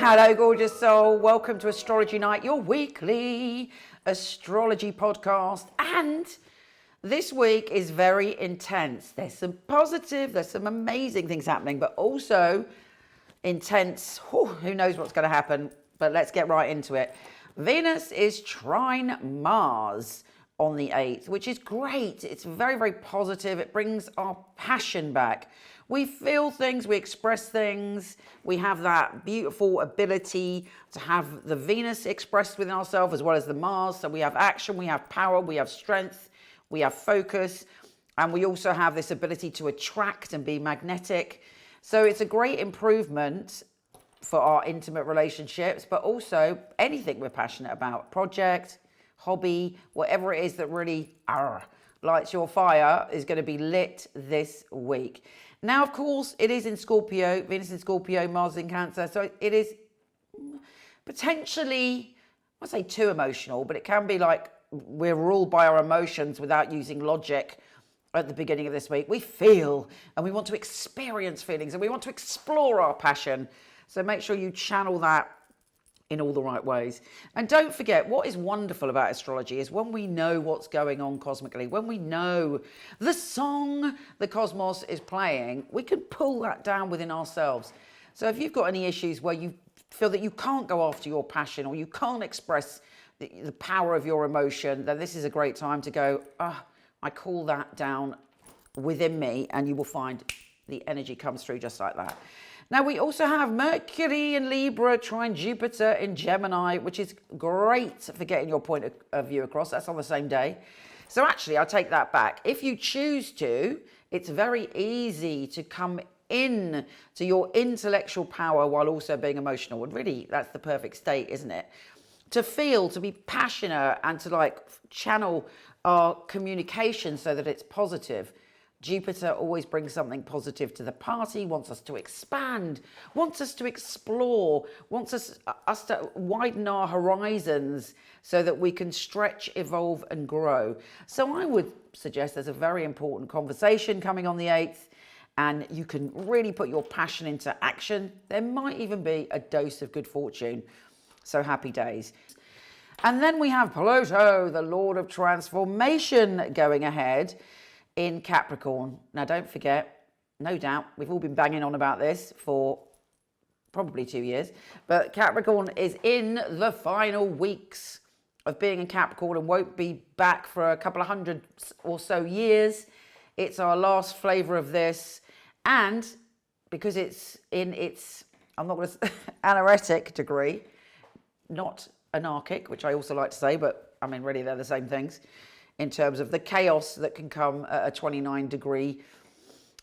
Hello, gorgeous soul. Welcome to Astrology Night, your weekly astrology podcast. And this week is very intense. There's some positive, there's some amazing things happening, but also intense. Who knows what's going to happen? But let's get right into it. Venus is trine Mars on the 8th, which is great. It's very, very positive. It brings our passion back. We feel things, we express things. We have that beautiful ability to have the Venus expressed within ourselves as well as the Mars. So we have action, we have power, we have strength, we have focus, and we also have this ability to attract and be magnetic. So it's a great improvement for our intimate relationships, but also anything we're passionate about, project, hobby, whatever it is that really lights your fire is going to be lit this week. Now, of course, it is in Scorpio, Venus in Scorpio, Mars in Cancer, so it is potentially, I won't say too emotional, but it can be like we're ruled by our emotions without using logic at the beginning of this week. We feel, and we want to experience feelings, and we want to explore our passion. So make sure you channel that in all the right ways. And don't forget, what is wonderful about astrology is when we know what's going on cosmically, when we know the song the cosmos is playing, we can pull that down within ourselves. So if you've got any issues where you feel that you can't go after your passion or you can't express the power of your emotion, then this is a great time to go, I call that down within me, and you will find the energy comes through just like that. Now, we also have Mercury in Libra, trine Jupiter in Gemini, which is great for getting your point of view across. That's on the same day. So actually, I take that back. If you choose to, it's very easy to come in to your intellectual power while also being emotional. And really, that's the perfect state, isn't it? To feel, to be passionate, and to channel our communication so that it's positive. Jupiter always brings something positive to the party, wants us to expand, wants us to explore, wants us to widen our horizons so that we can stretch, evolve, and grow. So I would suggest there's a very important conversation coming on the 8th, and you can really put your passion into action. There might even be a dose of good fortune. So happy days. And then we have Pluto, the Lord of Transformation, going ahead in Capricorn. Now, don't forget, no doubt, we've all been banging on about this for probably 2 years, but Capricorn is in the final weeks of being in Capricorn and won't be back for a couple of hundred or so years. It's our last flavor of this, and because it's in its, I'm not going to anaretic degree, not anarchic, which I also like to say, but I mean, really, they're the same things in terms of the chaos that can come at a 29-degree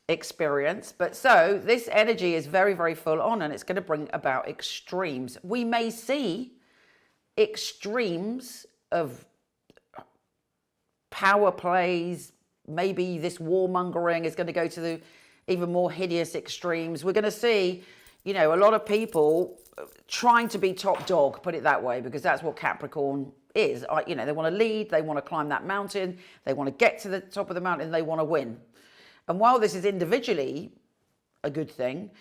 experience. But so this energy is very, very full on, and it's going to bring about extremes. We may see extremes of power plays. Maybe this warmongering is going to go to the even more hideous extremes. We're going to see, a lot of people trying to be top dog, put it that way, because that's what Capricorn is. They want to lead, they want to climb that mountain, they want to get to the top of the mountain, they want to win. And while this is individually a good thing,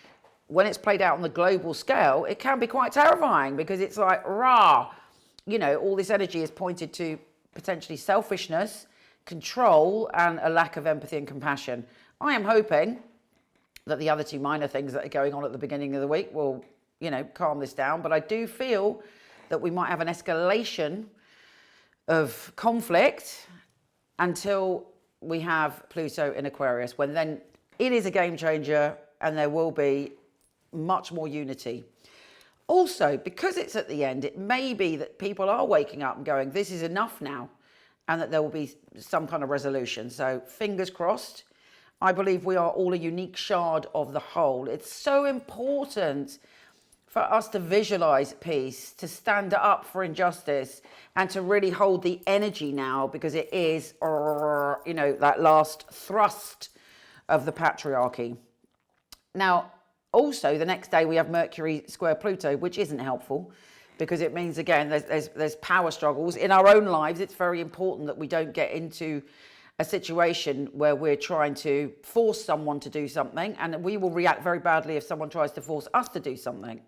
when it's played out on the global scale, it can be quite terrifying, because it's like, all this energy is pointed to potentially selfishness, control, and a lack of empathy and compassion. I am hoping that the other two minor things that are going on at the beginning of the week will, calm this down. But I do feel that we might have an escalation of conflict until we have Pluto in Aquarius, when then it is a game changer and there will be much more unity. Also, because it's at the end, it may be that people are waking up and going, this is enough now, and that there will be some kind of resolution. So fingers crossed. I believe we are all a unique shard of the whole. It's so important for us to visualize peace, to stand up for injustice, and to really hold the energy now, because it is, that last thrust of the patriarchy. Now, also, the next day we have Mercury square Pluto, which isn't helpful, because it means, again, there's power struggles. In our own lives, it's very important that we don't get into a situation where we're trying to force someone to do something, and we will react very badly if someone tries to force us to do something.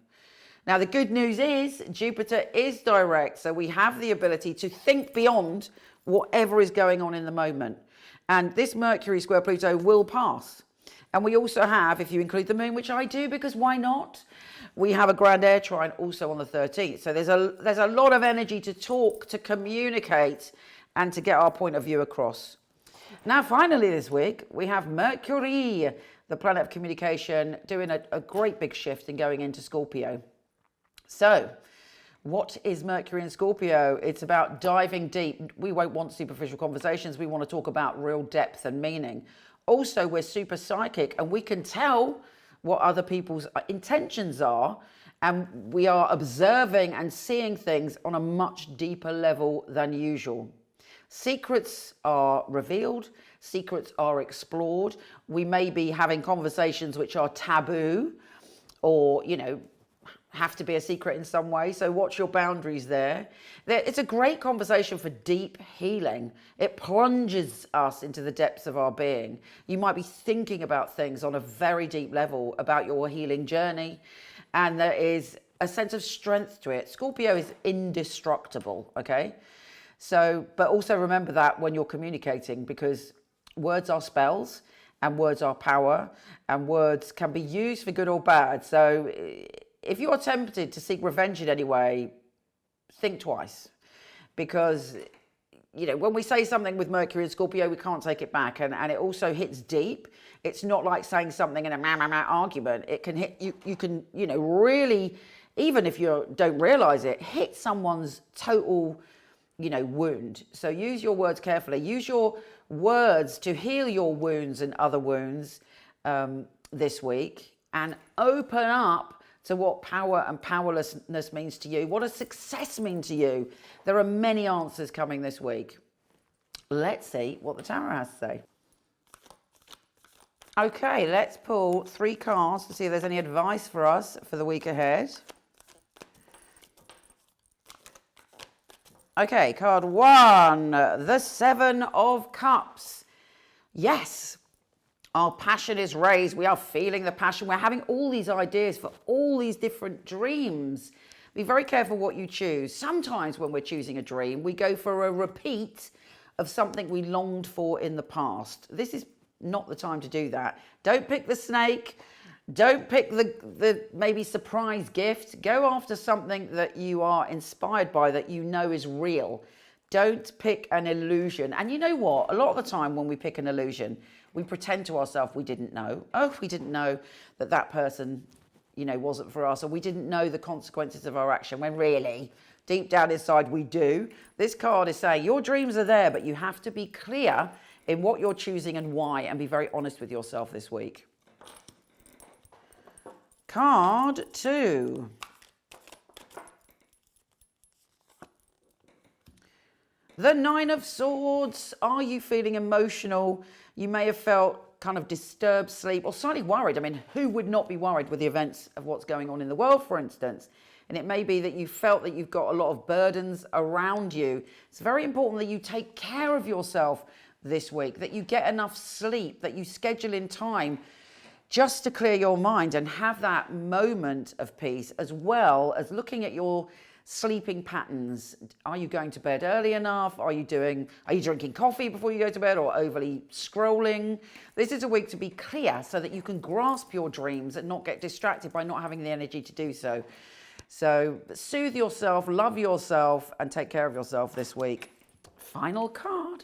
Now, the good news is Jupiter is direct, so we have the ability to think beyond whatever is going on in the moment. And this Mercury square Pluto will pass. And we also have, if you include the moon, which I do because why not? We have a grand air trine also on the 13th. So there's a lot of energy to talk, to communicate, and to get our point of view across. Now, finally this week, we have Mercury, the planet of communication, doing a great big shift and going into Scorpio. So, what is Mercury in Scorpio? It's about diving deep. We won't want superficial conversations. We want to talk about real depth and meaning. Also, we're super psychic and we can tell what other people's intentions are. And we are observing and seeing things on a much deeper level than usual. Secrets are revealed. Secrets are explored. We may be having conversations which are taboo or, have to be a secret in some way. So watch your boundaries there. It's a great conversation for deep healing. It plunges us into the depths of our being. You might be thinking about things on a very deep level about your healing journey. And there is a sense of strength to it. Scorpio is indestructible, okay? So, but also remember that when you're communicating, because words are spells and words are power and words can be used for good or bad. So if you are tempted to seek revenge in any way, think twice. Because, when we say something with Mercury and Scorpio, we can't take it back. And it also hits deep. It's not like saying something in a argument. It can hit, you can, really, even if you don't realize it, hit someone's total, wound. So use your words carefully. Use your words to heal your wounds and other wounds this week. And open up to what power and powerlessness means to you. What does success mean to you? There are many answers coming this week. Let's see what the tarot has to say. Okay, let's pull 3 cards to see if there's any advice for us for the week ahead. Okay, card 1, the 7 of Cups. Yes. Our passion is raised. We are feeling the passion. We're having all these ideas for all these different dreams. Be very careful what you choose. Sometimes when we're choosing a dream, we go for a repeat of something we longed for in the past. This is not the time to do that. Don't pick the snake. Don't pick the maybe surprise gift. Go after something that you are inspired by, that you know is real. Don't pick an illusion. And you know what? A lot of the time when we pick an illusion, we pretend to ourselves we didn't know. Oh, we didn't know that person, wasn't for us. Or we didn't know the consequences of our action, when really, deep down inside, we do. This card is saying your dreams are there, but you have to be clear in what you're choosing and why, and be very honest with yourself this week. Card 2. The 9 of Swords. Are you feeling emotional? You may have felt kind of disturbed sleep or slightly worried. I mean, who would not be worried with the events of what's going on in the world, for instance? And it may be that you felt that you've got a lot of burdens around you. It's very important that you take care of yourself this week, that you get enough sleep, that you schedule in time just to clear your mind and have that moment of peace, as well as looking at your sleeping patterns. Are you going to bed early enough? Are you drinking coffee before you go to bed, or overly scrolling? This is a week to be clear so that you can grasp your dreams and not get distracted by not having the energy to do so. So soothe yourself, love yourself, and take care of yourself this week. Final card.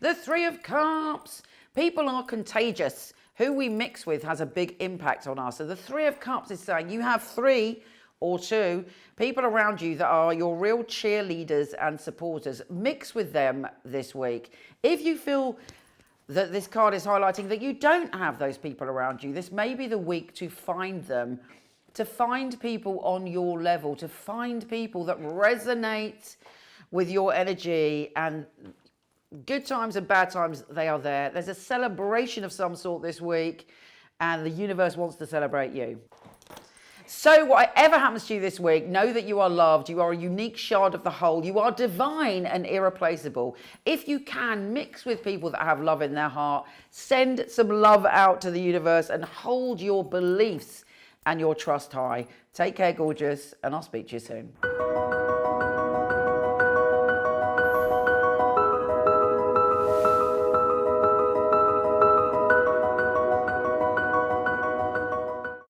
The 3 of Cups. People are contagious. Who we mix with has a big impact on us. So the 3 of Cups is saying you have 3 or 2 people around you that are your real cheerleaders and supporters. Mix with them this week. If you feel that this card is highlighting that you don't have those people around you, this may be the week to find them, to find people on your level, to find people that resonate with your energy. And good times and bad times, they are there. There's a celebration of some sort this week, and the universe wants to celebrate you. So whatever happens to you this week, know that you are loved. You are a unique shard of the whole. You are divine and irreplaceable. If you can, mix with people that have love in their heart. Send some love out to the universe and hold your beliefs and your trust high. Take care, gorgeous, and I'll speak to you soon.